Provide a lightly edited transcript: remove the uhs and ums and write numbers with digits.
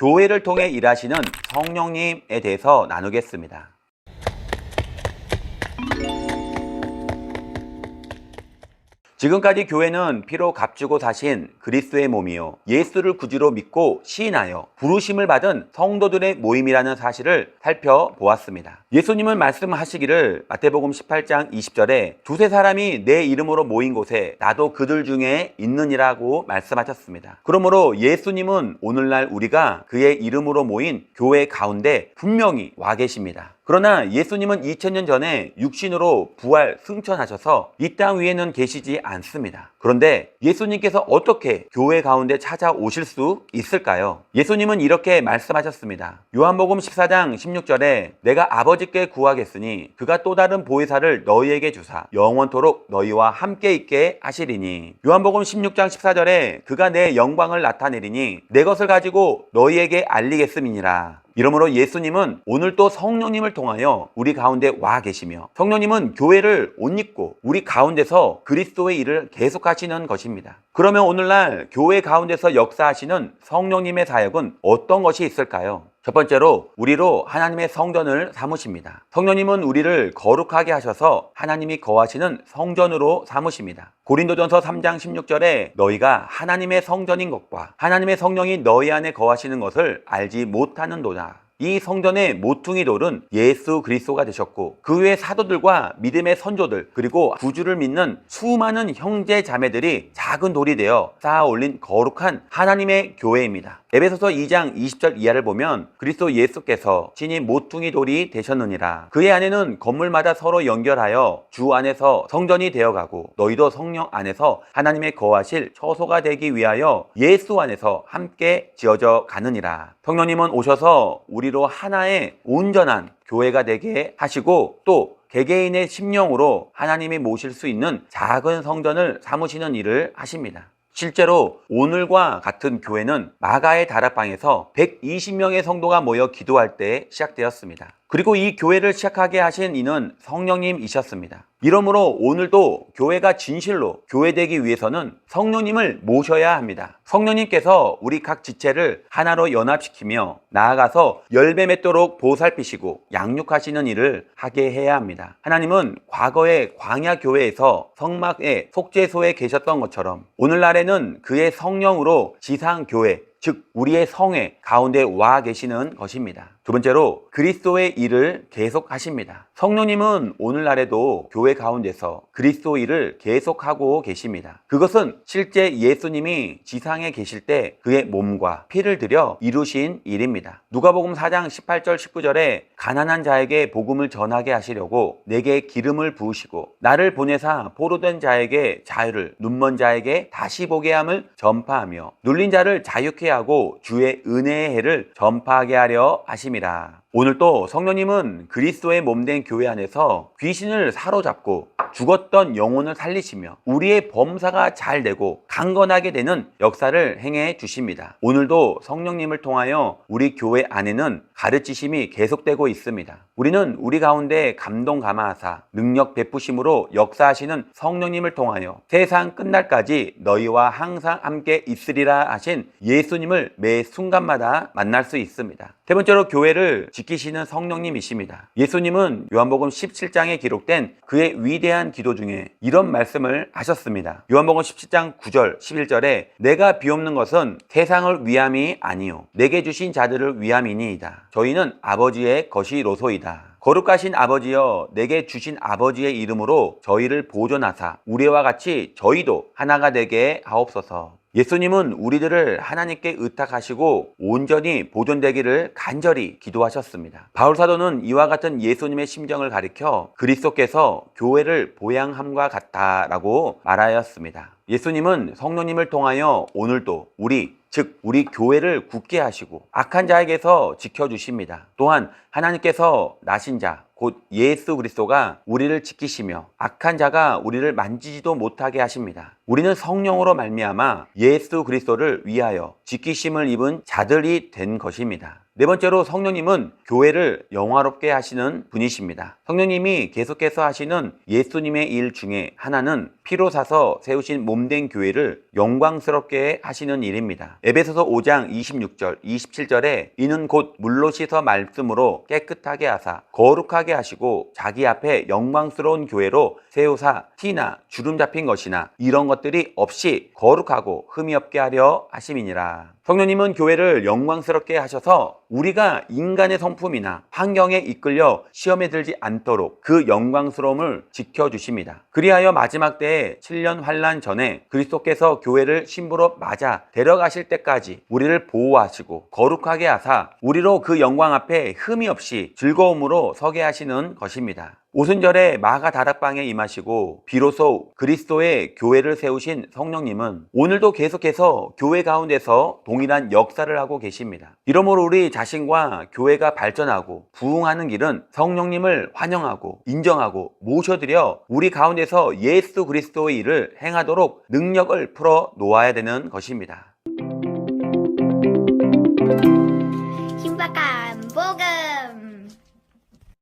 교회를 통해 일하시는 성령님에 대해서 나누겠습니다. 지금까지 교회는 피로 값주고 사신 그리스도의 몸이요 예수를 구주로 믿고 시인하여 부르심을 받은 성도들의 모임이라는 사실을 살펴보았습니다. 예수님은 말씀하시기를 마태복음 18장 20절에 두세 사람이 내 이름으로 모인 곳에 나도 그들 중에 있느니라고 말씀하셨습니다. 그러므로 예수님은 오늘날 우리가 그의 이름으로 모인 교회 가운데 분명히 와 계십니다. 그러나 예수님은 2000년 전에 육신으로 부활 승천하셔서 이 땅 위에는 계시지 않습니다. 그런데 예수님께서 어떻게 교회 가운데 찾아오실 수 있을까요? 예수님은 이렇게 말씀하셨습니다. 요한복음 14장 16절에 내가 아버지께 구하겠으니 그가 또 다른 보혜사를 너희에게 주사 영원토록 너희와 함께 있게 하시리니 요한복음 16장 14절에 그가 내 영광을 나타내리니 내 것을 가지고 너희에게 알리겠음이니라. 이러므로 예수님은 오늘 또 성령님을 통하여 우리 가운데 와 계시며 성령님은 교회를 옷 입고 우리 가운데서 그리스도의 일을 계속하시는 것입니다. 그러면 오늘날 교회 가운데서 역사하시는 성령님의 사역은 어떤 것이 있을까요? 첫 번째로 우리로 하나님의 성전을 삼으십니다. 성령님은 우리를 거룩하게 하셔서 하나님이 거하시는 성전으로 삼으십니다. 고린도전서 3장 16절에 너희가 하나님의 성전인 것과 하나님의 성령이 너희 안에 거하시는 것을 알지 못하는도다. 이 성전의 모퉁이 돌은 예수 그리스도가 되셨고 그 외 사도들과 믿음의 선조들 그리고 구주를 믿는 수많은 형제 자매들이 작은 돌이 되어 쌓아 올린 거룩한 하나님의 교회입니다. 에베소서 2장 20절 이하를 보면 그리스도 예수께서 친히 모퉁이 돌이 되셨느니라. 그의 안에는 건물마다 서로 연결하여 주 안에서 성전이 되어가고 너희도 성령 안에서 하나님의 거하실 처소가 되기 위하여 예수 안에서 함께 지어져 가느니라. 성령님은 오셔서 우리로 하나의 온전한 교회가 되게 하시고 또 개개인의 심령으로 하나님이 모실 수 있는 작은 성전을 삼으시는 일을 하십니다. 실제로 오늘과 같은 교회는 마가의 다락방에서 120명의 성도가 모여 기도할 때 시작되었습니다. 그리고 이 교회를 시작하게 하신 이는 성령님이셨습니다. 이러므로 오늘도 교회가 진실로 교회되기 위해서는 성령님을 모셔야 합니다. 성령님께서 우리 각 지체를 하나로 연합시키며 나아가서 열매 맺도록 보살피시고 양육하시는 일을 하게 해야 합니다. 하나님은 과거의 광야 교회에서 성막의 속죄소에 계셨던 것처럼 오늘날에는 그의 성령으로 지상 교회 즉 우리의 성회 가운데 와 계시는 것입니다. 두 번째로 그리스도의 일을 계속하십니다. 성령님은 오늘날에도 교회 가운데서 그리스도 일을 계속하고 계십니다. 그것은 실제 예수님이 지상에 계실 때 그의 몸과 피를 들여 이루신 일입니다. 누가복음 4장 18절 19절에 가난한 자에게 복음을 전하게 하시려고 내게 기름을 부으시고 나를 보내사 포로된 자에게 자유를 눈먼 자에게 다시 보게 함을 전파하며 눌린 자를 자유케 하고 주의 은혜의 해를 전파하게 하려 하심이라. 오늘 또 성령님은 그리스도의 몸된 교회 안에서 귀신을 사로잡고 죽었던 영혼을 살리시며 우리의 범사가 잘 되고 강건하게 되는 역사를 행해 주십니다. 오늘도 성령님을 통하여 우리 교회 안에는 가르치심이 계속되고 있습니다. 우리는 우리 가운데 감동 감화하사 능력 베푸심으로 역사하시는 성령님을 통하여 세상 끝날까지 너희와 항상 함께 있으리라 하신 예수님을 매 순간마다 만날 수 있습니다. 세 번째로 교회를 지키시는 성령님이십니다. 예수님은 요한복음 17장에 기록된 그의 위대한 기도 중에 이런 말씀을 하셨습니다. 요한복음 17장 9절 11절에 내가 비옵는 것은 세상을 위함이 아니요 내게 주신 자들을 위함이니이다. 저희는 아버지의 것이로소이다. 거룩하신 아버지여 내게 주신 아버지의 이름으로 저희를 보존하사 우리와 같이 저희도 하나가 되게 하옵소서. 예수님은 우리들을 하나님께 의탁하시고 온전히 보존되기를 간절히 기도하셨습니다. 바울 사도는 이와 같은 예수님의 심정을 가리켜 그리스도께서 교회를 보양함과 같다라고 말하였습니다. 예수님은 성령님을 통하여 오늘도 우리 교회를 굳게 하시고 악한 자에게서 지켜주십니다. 또한 하나님께서 나신 자 곧 예수 그리스도가 우리를 지키시며 악한 자가 우리를 만지지도 못하게 하십니다. 우리는 성령으로 말미암아 예수 그리스도를 위하여 지키심을 입은 자들이 된 것입니다. 네 번째로 성령님은 교회를 영화롭게 하시는 분이십니다. 성령님이 계속해서 하시는 예수님의 일 중에 하나는 피로 사서 세우신 몸된 교회를 영광스럽게 하시는 일입니다. 에베소서 5장 26절, 27절에 이는 곧 물로 씻어 말씀으로 깨끗하게 하사 거룩하게 하시고 자기 앞에 영광스러운 교회로 세우사 티나 주름 잡힌 것이나 이런 것들이 없이 거룩하고 흠이 없게 하려 하심이니라. 성령님은 교회를 영광스럽게 하셔서 우리가 인간의 성품이나 환경에 이끌려 시험에 들지 않도록 그 영광스러움을 지켜주십니다. 그리하여 마지막 때에 7년 환란 전에 그리스도께서 교회를 신부로 맞아 데려가실 때까지 우리를 보호하시고 거룩하게 하사 우리로 그 영광 앞에 흠이 없이 즐거움으로 서게 하시는 것입니다. 오순절에 마가 다락방에 임하시고 비로소 그리스도의 교회를 세우신 성령님은 오늘도 계속해서 교회 가운데서 동일한 역사를 하고 계십니다. 이러므로 우리 자신과 교회가 발전하고 부흥하는 길은 성령님을 환영하고 인정하고 모셔드려 우리 가운데서 예수 그리스도의 일을 행하도록 능력을 풀어 놓아야 되는 것입니다. 신박한 복음